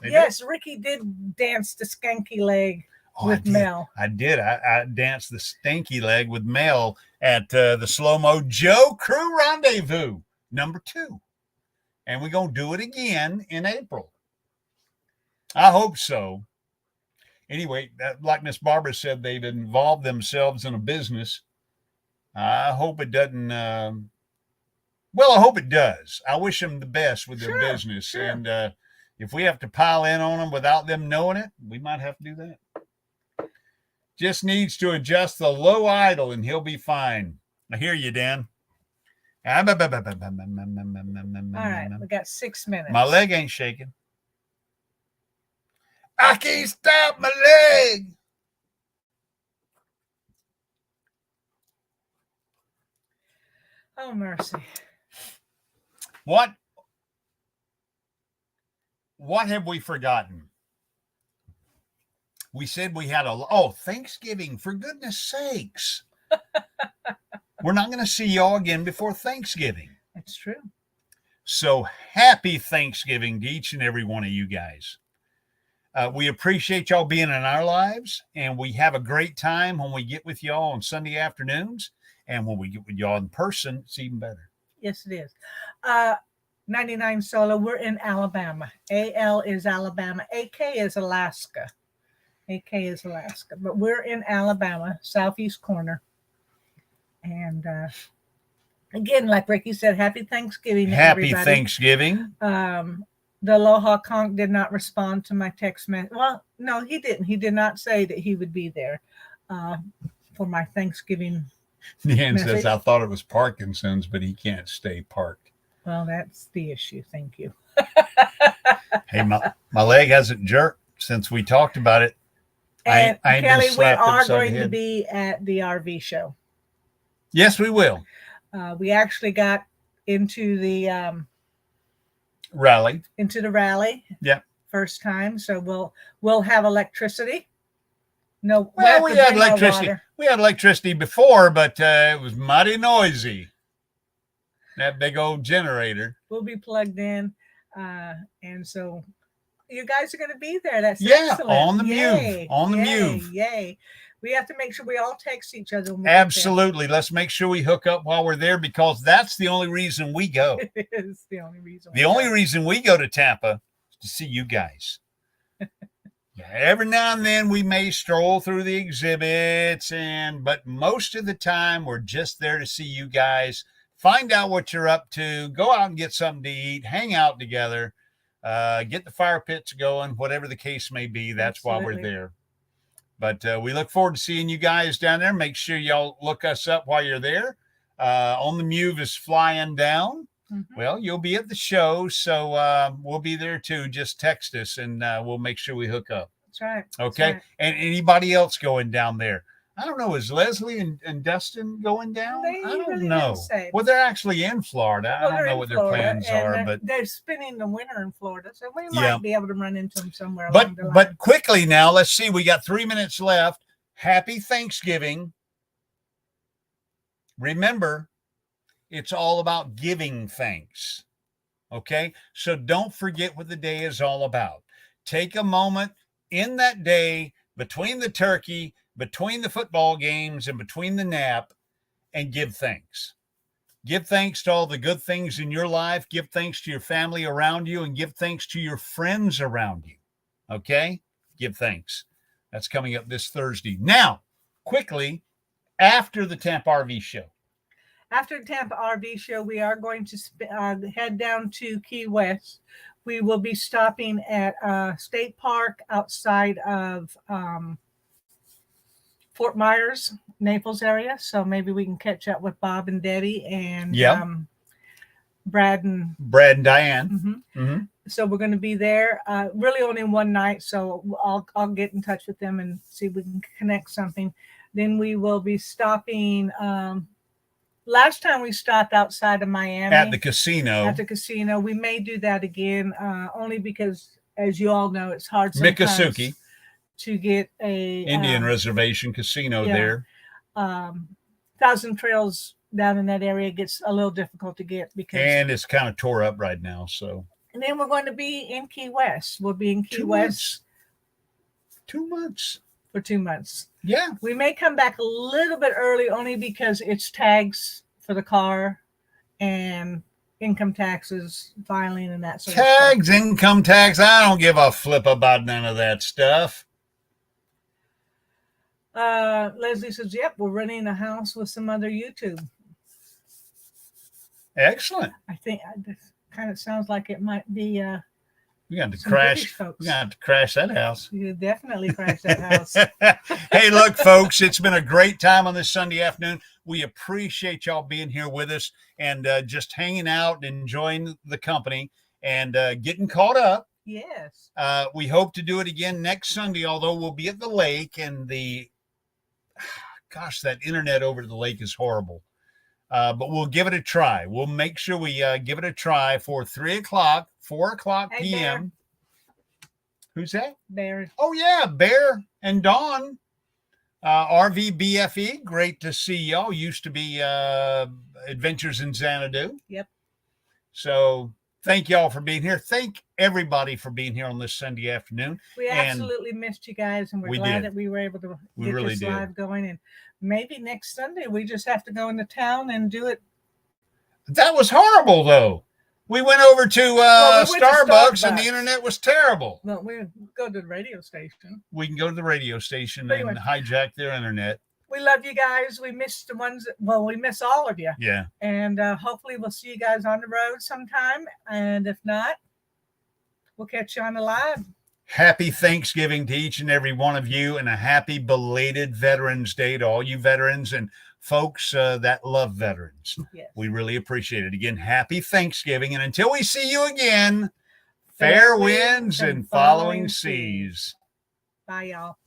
Yes, Ricky did dance the skanky leg with Mel. I did. I danced the stinky leg with Mel at the Slow-Mo Joe Crew Rendezvous #2. And we're going to do it again in April. I hope so. Anyway, like Miss Barbara said, they've involved themselves in a business. I hope it doesn't. Well, I hope it does. I wish them the best with their business. Sure. And if we have to pile in on them without them knowing it, we might have to do that. Just needs to adjust the low idle and he'll be fine. I hear you, Dan. All right, we got 6 minutes. My leg ain't shaking. I can't stop my leg. Oh, mercy. What have we forgotten? We said we had Thanksgiving, for goodness sakes. We're not going to see y'all again before Thanksgiving. That's true. So happy Thanksgiving to each and every one of you guys. We appreciate y'all being in our lives, and we have a great time when we get with y'all on Sunday afternoons, and when we get with y'all in person, it's even better. Yes, it is. 99 Solo, we're in Alabama. AL is Alabama. AK is Alaska. But we're in Alabama, southeast corner. And again, like Ricky said, happy Thanksgiving to everybody. Happy Thanksgiving. The Aloha Conch did not respond to my text message. Well, no, he didn't. He did not say that he would be there for my Thanksgiving Nan message. says, I thought it was Parkinson's, but he can't stay parked. Well, that's the issue. Thank you. Hey, my leg hasn't jerked since we talked about it. And I ain't Kelly, been we slapped are upside going the to head. be at the RV show. Yes, we will. We actually got into the Rally. Yeah. First time. So we'll have electricity. No, well, we had electricity. We had electricity before, but it was mighty noisy. That big old generator. We'll be plugged in. And so you guys are going to be there. That's excellent. On the move. On the move. Yay. We have to make sure we all text each other. When we Absolutely. Let's make sure we hook up while we're there, because that's the only reason we go. It is the only reason. The only reason we go to Tampa is to see you guys. Every now and then we may stroll through the exhibits, but most of the time we're just there to see you guys, find out what you're up to, go out and get something to eat, hang out together, get the fire pits going, whatever the case may be. That's Absolutely. why we're there. But we look forward to seeing you guys down there. Make sure y'all look us up while you're there. On the Move is flying down. Mm-hmm. Well, you'll be at the show, so we'll be there too. Just text us, and we'll make sure we hook up. That's right. Okay. That's right. And anybody else going down there? I don't know. Is Leslie and Dustin going down? I don't know. Well, they're actually in Florida. I don't know what their plans are, but they're spending the winter in Florida, so we might be able to run into them somewhere. But quickly now, let's see. We got 3 minutes left. Happy Thanksgiving. Remember, it's all about giving thanks. Okay? So don't forget what the day is all about. Take a moment in that day, between the turkey, between the football games, and between the nap, and give thanks. Give thanks to all the good things in your life. Give thanks to your family around you, and give thanks to your friends around you. Okay? Give thanks. That's coming up this Thursday. Now, quickly, after the Tampa RV show. After the Tampa RV show, we are going to head down to Key West. We will be stopping at State Park outside of Fort Myers, Naples area. So maybe we can catch up with Bob and Debbie and Brad and Diane. Mm-hmm. Mm-hmm. So we're going to be there really only one night. So I'll get in touch with them and see if we can connect something. Then we will be stopping. Last time we stopped outside of Miami. At the casino. We may do that again, only because, as you all know, it's hard sometimes Miccosukee to get a Indian reservation casino there. Thousand Trails down in that area gets a little difficult to get and it's kind of tore up right now. So. And then we're going to be in Key West. We'll be in Key West. 2 months. For 2 months. Yeah. We may come back a little bit early only because it's tags for the car and income taxes, filing, and that sort of stuff. Tags, income tax. I don't give a flip about none of that stuff. Leslie says, yep, we're renting a house with some other YouTube. Excellent. I think this kind of sounds like it might be we got to crash. We got to crash that house. You definitely crash that house. Hey, look, folks, it's been a great time on this Sunday afternoon. We appreciate y'all being here with us and just hanging out and enjoying the company and getting caught up. Yes. We hope to do it again next Sunday, although we'll be at the lake, and that internet over to the lake is horrible. But we'll give it a try. We'll make sure we give it a try for 4 o'clock p.m. Bear. Who's that? Bear. Oh, yeah, Bear. And Dawn, RV BFE, great to see y'all. Used to be Adventures in Xanadu. Yep. So thank y'all for being here. Thank everybody for being here on this Sunday afternoon. We absolutely missed you guys, and we're glad that we were able to get this live going. And maybe next Sunday we just have to go into town and do it. That was horrible, though. We went over to Starbucks, and the internet was terrible. Well, we go to the radio station. We can go to the radio station and hijack their internet. We love you guys. We miss the ones we miss all of you. Yeah. And hopefully we'll see you guys on the road sometime. And if not, we'll catch you on the live. Happy Thanksgiving to each and every one of you, and a happy belated Veterans Day to all you veterans and folks that love veterans. Yes. We really appreciate it. Again, happy Thanksgiving. And until we see you again, fair winds and following seas. Bye, y'all.